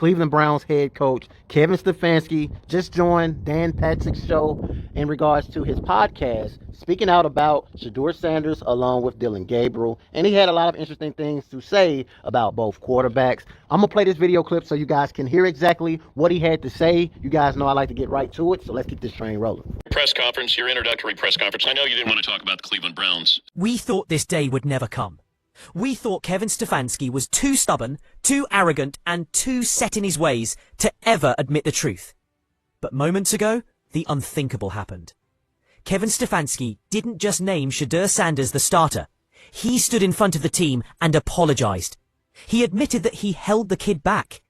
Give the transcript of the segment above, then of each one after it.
Cleveland Browns head coach Kevin Stefanski just joined Dan Patrick's show in regards to his podcast, speaking out about Shedeur Sanders along with Dylan Gabriel. And he had a lot of interesting things to say about both quarterbacks. I'm going to play this video clip so you guys can hear exactly what he had to say. You guys know I like to get right to it, so let's keep this train rolling. Press conference, your introductory press conference. I know you didn't want to talk about the Cleveland Browns. We thought this day would never come. We thought Kevin Stefanski was too stubborn, too arrogant, and too set in his ways to ever admit the truth. But moments ago, the unthinkable happened. Kevin Stefanski didn't just name Shedeur Sanders the starter. He stood in front of the team and apologized. He admitted that he held the kid back.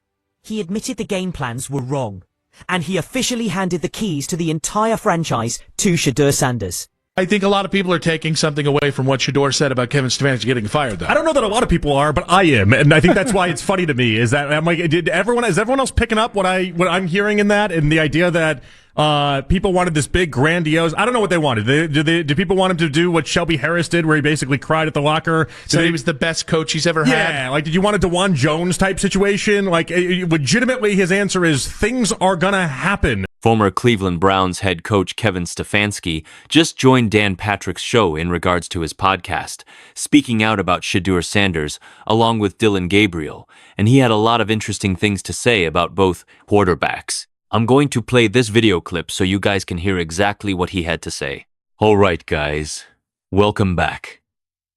He admitted the game plans were wrong. And he officially handed the keys to the entire franchise to Shedeur Sanders. I think a lot of people are taking something away from what Shedeur said about Kevin Stefanski getting fired, though. I don't know that a lot of people are, but I am, and I think that's why it's funny to me. Is that I'm like, is everyone else picking up what I'm hearing in that, and the idea that people wanted this big grandiose? I don't know what they wanted. Did people want him to do what Shelby Harris did, where he basically cried at the locker? So he was the best coach he's ever had. Yeah, like did you want a DeJuan Jones type situation? Like legitimately, his answer is things are gonna happen. Former Cleveland Browns head coach Kevin Stefanski just joined Dan Patrick's show in regards to his podcast, speaking out about Shedeur Sanders along with Dylan Gabriel, and he had a lot of interesting things to say about both quarterbacks. I'm going to play this video clip so you guys can hear exactly what he had to say. All right, guys, welcome back.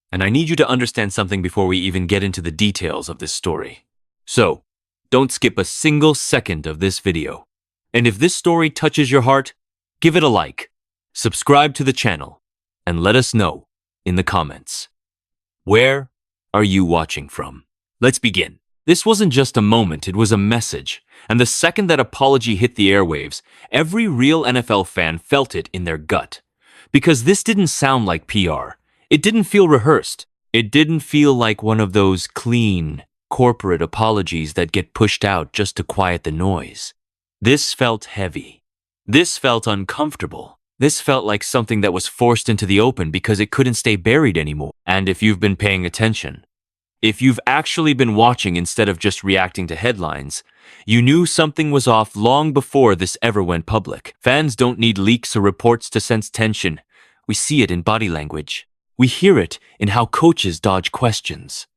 And I need you to understand something before we even get into the details of this story. So, don't skip a single second of this video. And if this story touches your heart, give it a like, subscribe to the channel, and let us know in the comments. Where are you watching from? Let's begin. This wasn't just a moment, it was a message. And the second that apology hit the airwaves, every real NFL fan felt it in their gut. Because this didn't sound like PR. It didn't feel rehearsed. It didn't feel like one of those clean, corporate apologies that get pushed out just to quiet the noise. This felt heavy. This felt uncomfortable. This felt like something that was forced into the open because it couldn't stay buried anymore. And if you've been paying attention, if you've actually been watching instead of just reacting to headlines, you knew something was off long before this ever went public. Fans don't need leaks or reports to sense tension. We see it in body language. We hear it in how coaches dodge questions.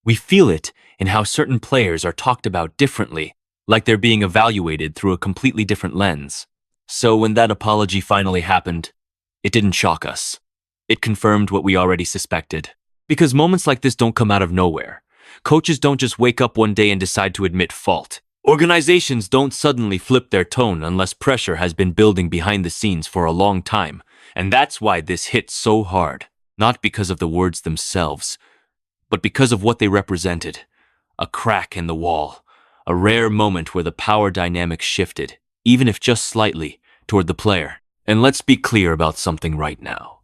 We feel it in how certain players are talked about differently, like they're being evaluated through a completely different lens. So when that apology finally happened, it didn't shock us. It confirmed what we already suspected. Because moments like this don't come out of nowhere. Coaches don't just wake up one day and decide to admit fault. Organizations don't suddenly flip their tone unless pressure has been building behind the scenes for a long time. And that's why this hit so hard. Not because of the words themselves, but because of what they represented. A crack in the wall. A rare moment where the power dynamic shifted, even if just slightly, toward the player. And let's be clear about something right now.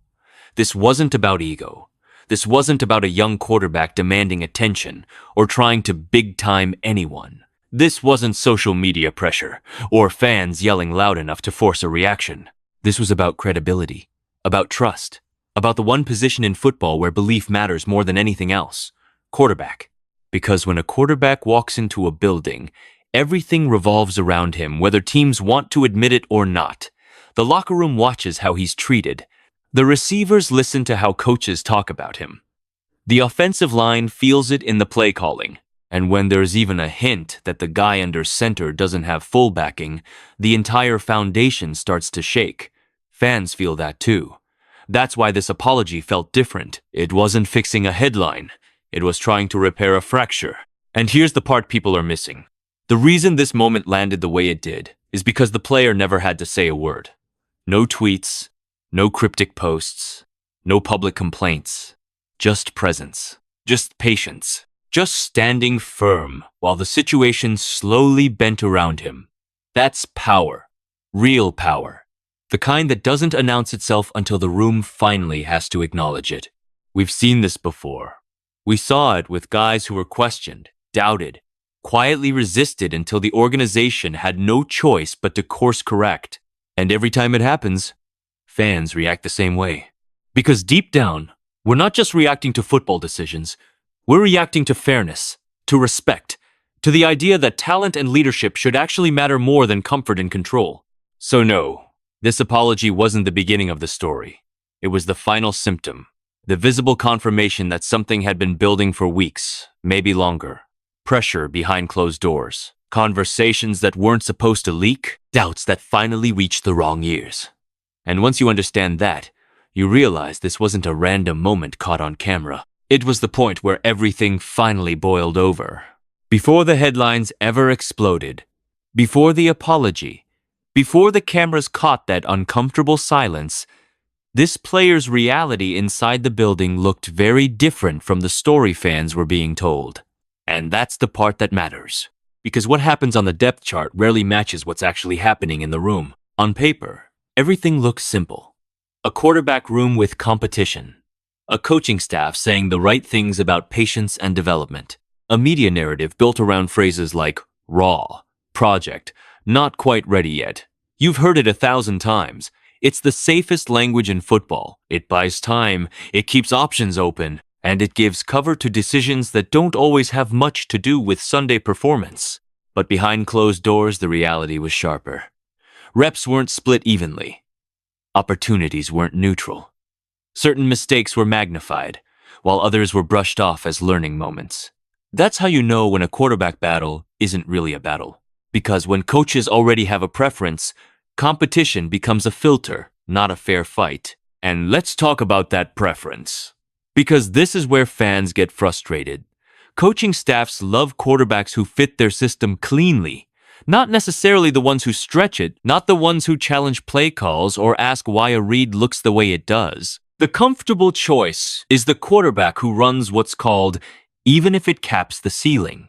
This wasn't about ego. This wasn't about a young quarterback demanding attention or trying to big-time anyone. This wasn't social media pressure or fans yelling loud enough to force a reaction. This was about credibility, about trust, about the one position in football where belief matters more than anything else, quarterback. Because when a quarterback walks into a building, everything revolves around him, whether teams want to admit it or not. The locker room watches how he's treated. The receivers listen to how coaches talk about him. The offensive line feels it in the play calling. And when there's even a hint that the guy under center doesn't have full backing, the entire foundation starts to shake. Fans feel that too. That's why this apology felt different. It wasn't fixing a headline. It was trying to repair a fracture. And here's the part people are missing. The reason this moment landed the way it did is because the player never had to say a word. No tweets, no cryptic posts, no public complaints. Just presence. Just patience. Just standing firm while the situation slowly bent around him. That's power. Real power. The kind that doesn't announce itself until the room finally has to acknowledge it. We've seen this before. We saw it with guys who were questioned, doubted, quietly resisted until the organization had no choice but to course correct. And every time it happens, fans react the same way. Because deep down, we're not just reacting to football decisions, we're reacting to fairness, to respect, to the idea that talent and leadership should actually matter more than comfort and control. So no, this apology wasn't the beginning of the story. It was the final symptom, the visible confirmation that something had been building for weeks, maybe longer. Pressure behind closed doors, conversations that weren't supposed to leak, doubts that finally reached the wrong ears. And once you understand that, you realize this wasn't a random moment caught on camera. It was the point where everything finally boiled over. Before the headlines ever exploded, before the apology, before the cameras caught that uncomfortable silence, this player's reality inside the building looked very different from the story fans were being told. And that's the part that matters. Because what happens on the depth chart rarely matches what's actually happening in the room. On paper, everything looks simple. A quarterback room with competition. A coaching staff saying the right things about patience and development. A media narrative built around phrases like raw, project, not quite ready yet. You've heard it 1,000 times. It's the safest language in football. It buys time, it keeps options open, and it gives cover to decisions that don't always have much to do with Sunday performance. But behind closed doors, the reality was sharper. Reps weren't split evenly. Opportunities weren't neutral. Certain mistakes were magnified, while others were brushed off as learning moments. That's how you know when a quarterback battle isn't really a battle. Because when coaches already have a preference, competition becomes a filter, not a fair fight. And let's talk about that preference. Because this is where fans get frustrated. Coaching staffs love quarterbacks who fit their system cleanly. Not necessarily the ones who stretch it, not the ones who challenge play calls or ask why a read looks the way it does. The comfortable choice is the quarterback who runs what's called even if it caps the ceiling.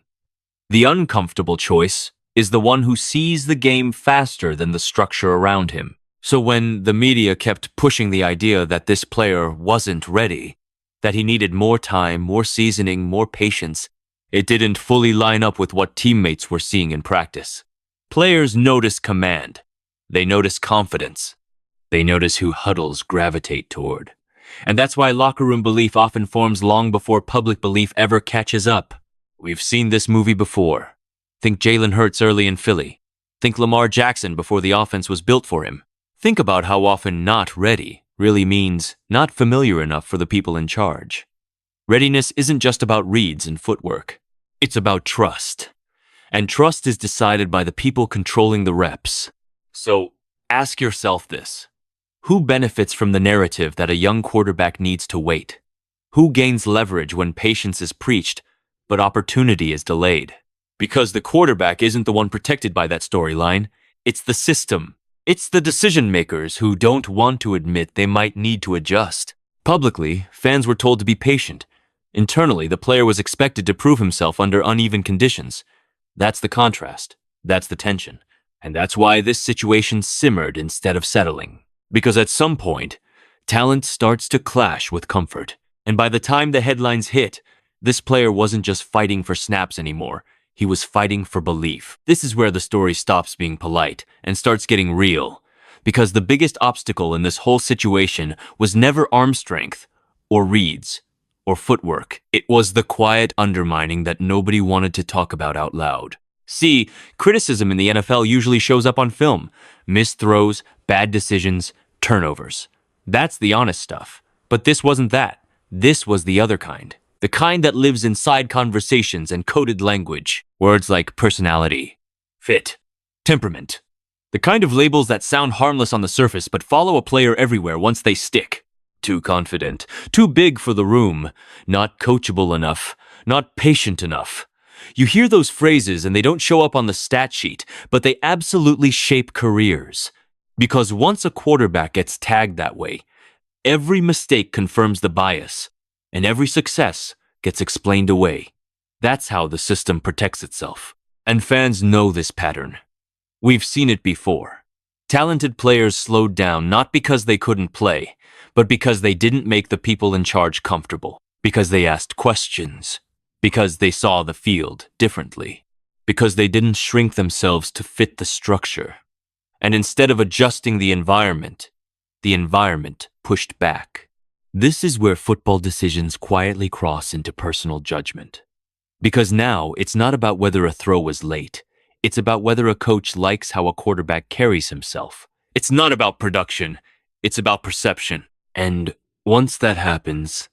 The uncomfortable choice is the one who sees the game faster than the structure around him. So when the media kept pushing the idea that this player wasn't ready, that he needed more time, more seasoning, more patience, it didn't fully line up with what teammates were seeing in practice. Players notice command. They notice confidence. They notice who huddles gravitate toward. And that's why locker room belief often forms long before public belief ever catches up. We've seen this movie before. Think Jalen Hurts early in Philly. Think Lamar Jackson before the offense was built for him. Think about how often not ready really means not familiar enough for the people in charge. Readiness isn't just about reads and footwork. It's about trust. And trust is decided by the people controlling the reps. So ask yourself this. Who benefits from the narrative that a young quarterback needs to wait? Who gains leverage when patience is preached, but opportunity is delayed? Because the quarterback isn't the one protected by that storyline. It's the system. It's the decision makers who don't want to admit they might need to adjust. Publicly, fans were told to be patient. Internally, the player was expected to prove himself under uneven conditions. That's the contrast. That's the tension. And that's why this situation simmered instead of settling. Because at some point, talent starts to clash with comfort. And by the time the headlines hit, this player wasn't just fighting for snaps anymore. He was fighting for belief. This is where the story stops being polite and starts getting real. Because the biggest obstacle in this whole situation was never arm strength, or reads, or footwork. It was the quiet undermining that nobody wanted to talk about out loud. See, criticism in the NFL usually shows up on film. Missed throws, bad decisions, turnovers. That's the honest stuff. But this wasn't that. This was the other kind. The kind that lives inside conversations and coded language. Words like personality, fit, temperament. The kind of labels that sound harmless on the surface but follow a player everywhere once they stick. Too confident, too big for the room, not coachable enough, not patient enough. You hear those phrases and they don't show up on the stat sheet, but they absolutely shape careers. Because once a quarterback gets tagged that way, every mistake confirms the bias, and every success gets explained away. That's how the system protects itself. And fans know this pattern. We've seen it before. Talented players slowed down not because they couldn't play, but because they didn't make the people in charge comfortable. Because they asked questions. Because they saw the field differently. Because they didn't shrink themselves to fit the structure. And instead of adjusting the environment pushed back. This is where football decisions quietly cross into personal judgment. Because now it's not about whether a throw was late. It's about whether a coach likes how a quarterback carries himself. It's not about production. It's about perception. And once that happens,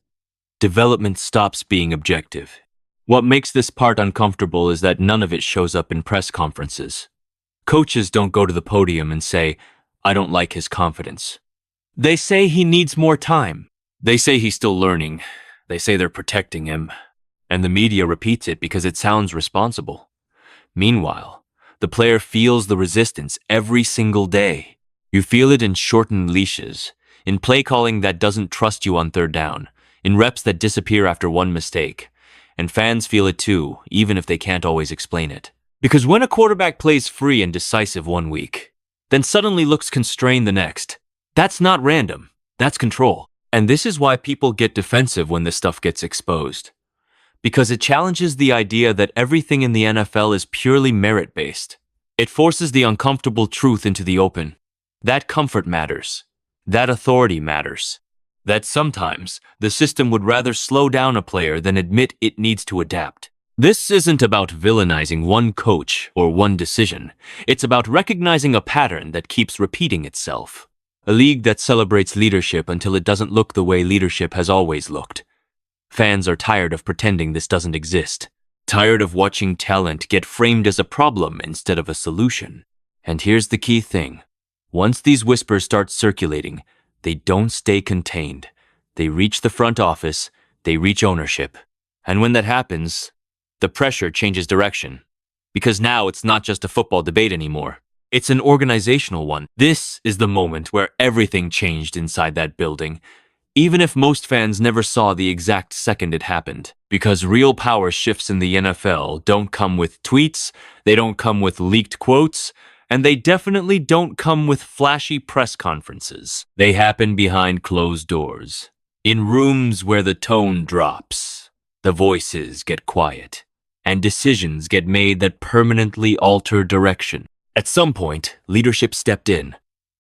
development stops being objective. What makes this part uncomfortable is that none of it shows up in press conferences. Coaches don't go to the podium and say, "I don't like his confidence." They say he needs more time. They say he's still learning. They say they're protecting him. And the media repeats it because it sounds responsible. Meanwhile, the player feels the resistance every single day. You feel it in shortened leashes, in play calling that doesn't trust you on third down, in reps that disappear after one mistake. And fans feel it too, even if they can't always explain it. Because when a quarterback plays free and decisive one week, then suddenly looks constrained the next, that's not random, that's control. And this is why people get defensive when this stuff gets exposed. Because it challenges the idea that everything in the NFL is purely merit-based. It forces the uncomfortable truth into the open. That comfort matters. That authority matters. That sometimes the system would rather slow down a player than admit it needs to adapt. This isn't about villainizing one coach or one decision. It's about recognizing a pattern that keeps repeating itself. A league that celebrates leadership until it doesn't look the way leadership has always looked. Fans are tired of pretending this doesn't exist. Tired of watching talent get framed as a problem instead of a solution. And here's the key thing. Once these whispers start circulating, they don't stay contained. They reach the front office, they reach ownership. And when that happens, the pressure changes direction. Because now it's not just a football debate anymore. It's an organizational one. This is the moment where everything changed inside that building, even if most fans never saw the exact second it happened. Because real power shifts in the NFL don't come with tweets, they don't come with leaked quotes, and they definitely don't come with flashy press conferences. They happen behind closed doors, in rooms where the tone drops, the voices get quiet, and decisions get made that permanently alter direction. At some point, leadership stepped in.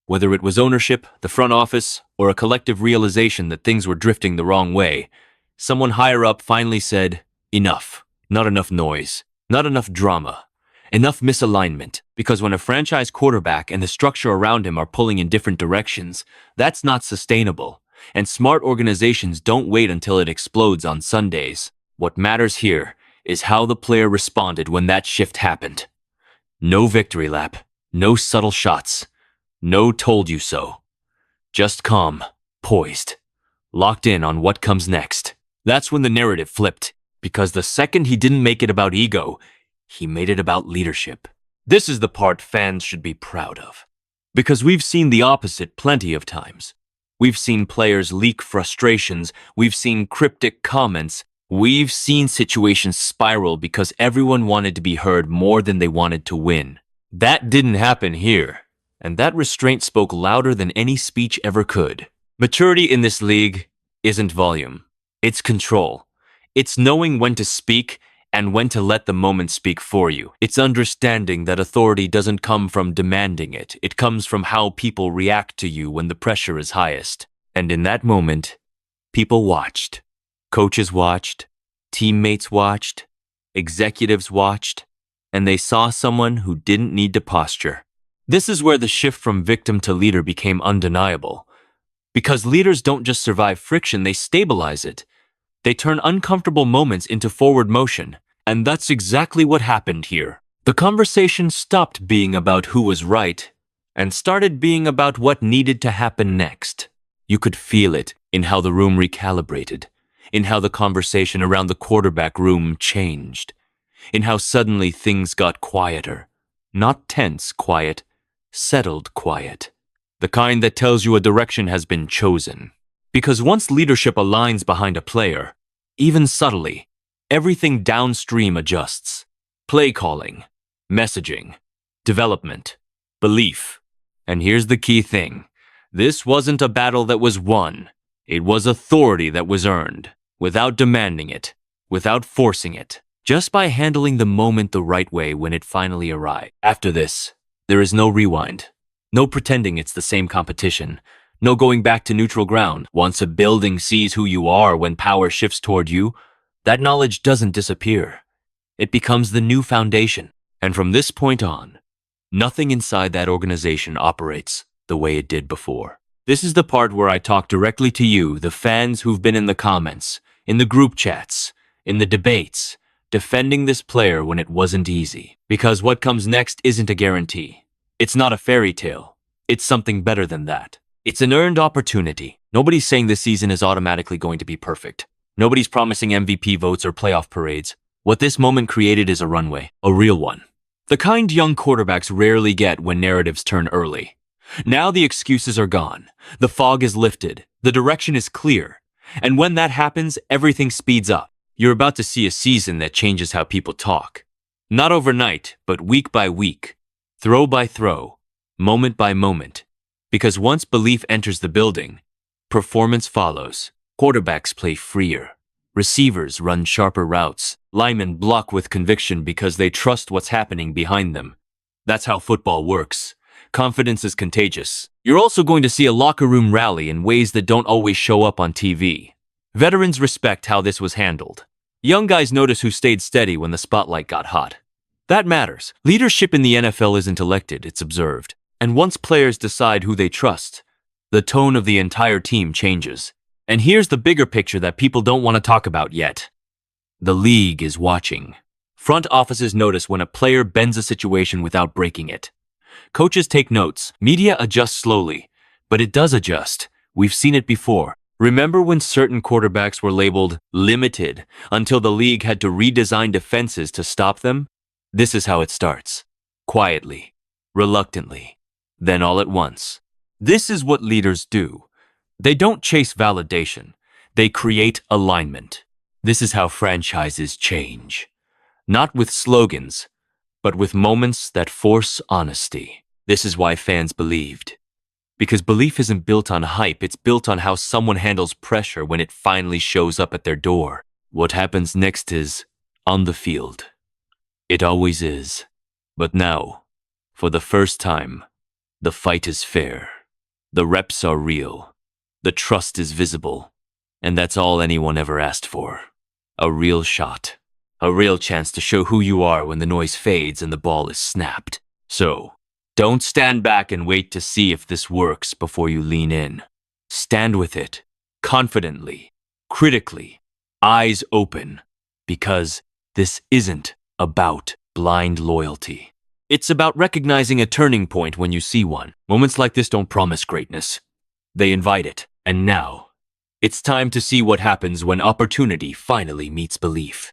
Whether it was ownership, the front office, or a collective realization that things were drifting the wrong way, someone higher up finally said, "Enough. Not enough noise. Not enough drama. Enough misalignment." Because when a franchise quarterback and the structure around him are pulling in different directions, that's not sustainable. And smart organizations don't wait until it explodes on Sundays. What matters here is how the player responded when that shift happened. No victory lap. No subtle shots. No told you so. Just calm, poised, locked in on what comes next. That's when the narrative flipped, because the second he didn't make it about ego, he made it about leadership. This is the part fans should be proud of. Because we've seen the opposite plenty of times. We've seen players leak frustrations, we've seen cryptic comments, we've seen situations spiral because everyone wanted to be heard more than they wanted to win. That didn't happen here. And that restraint spoke louder than any speech ever could. Maturity in this league isn't volume. It's control. It's knowing when to speak and when to let the moment speak for you. It's understanding that authority doesn't come from demanding it. It comes from how people react to you when the pressure is highest. And in that moment, people watched. Coaches watched. Teammates watched. Executives watched. And they saw someone who didn't need to posture. This is where the shift from victim to leader became undeniable. Because leaders don't just survive friction, they stabilize it. They turn uncomfortable moments into forward motion. And that's exactly what happened here. The conversation stopped being about who was right and started being about what needed to happen next. You could feel it in how the room recalibrated, in how the conversation around the quarterback room changed, in how suddenly things got quieter. Not tense quiet, settled quiet. The kind that tells you a direction has been chosen. Because once leadership aligns behind a player, even subtly, everything downstream adjusts. Play calling, messaging, development, belief. And here's the key thing. This wasn't a battle that was won. It was authority that was earned, without demanding it, without forcing it, just by handling the moment the right way when it finally arrived. After this, there is no rewind. No pretending it's the same competition. No going back to neutral ground. Once a building sees who you are when power shifts toward you, that knowledge doesn't disappear. It becomes the new foundation. And from this point on, nothing inside that organization operates the way it did before. This is the part where I talk directly to you, the fans who've been in the comments, in the group chats, in the debates, defending this player when it wasn't easy. Because what comes next isn't a guarantee. It's not a fairy tale. It's something better than that. It's an earned opportunity. Nobody's saying this season is automatically going to be perfect. Nobody's promising MVP votes or playoff parades. What this moment created is a runway, a real one. The kind young quarterbacks rarely get when narratives turn early. Now the excuses are gone. The fog is lifted. The direction is clear. And when that happens, everything speeds up. You're about to see a season that changes how people talk. Not overnight, but week by week, throw by throw, moment by moment. Because once belief enters the building, performance follows. Quarterbacks play freer. Receivers run sharper routes. Linemen block with conviction because they trust what's happening behind them. That's how football works. Confidence is contagious. You're also going to see a locker room rally in ways that don't always show up on TV. Veterans respect how this was handled. Young guys notice who stayed steady when the spotlight got hot. That matters. Leadership in the NFL isn't elected, it's observed. And once players decide who they trust, the tone of the entire team changes. And here's the bigger picture that people don't want to talk about yet. The league is watching. Front offices notice when a player bends a situation without breaking it. Coaches take notes. Media adjusts slowly. But it does adjust. We've seen it before. Remember when certain quarterbacks were labeled limited until the league had to redesign defenses to stop them? This is how it starts. Quietly. Reluctantly. Then all at once. This is what leaders do. They don't chase validation. They create alignment. This is how franchises change. Not with slogans, but with moments that force honesty. This is why fans believed. Because belief isn't built on hype, it's built on how someone handles pressure when it finally shows up at their door. What happens next is on the field. It always is. But now, for the first time, the fight is fair. The reps are real. The trust is visible. And that's all anyone ever asked for. A real shot. A real chance to show who you are when the noise fades and the ball is snapped. So, don't stand back and wait to see if this works before you lean in. Stand with it, confidently, critically, eyes open, because this isn't about blind loyalty. It's about recognizing a turning point when you see one. Moments like this don't promise greatness. They invite it. And now, it's time to see what happens when opportunity finally meets belief.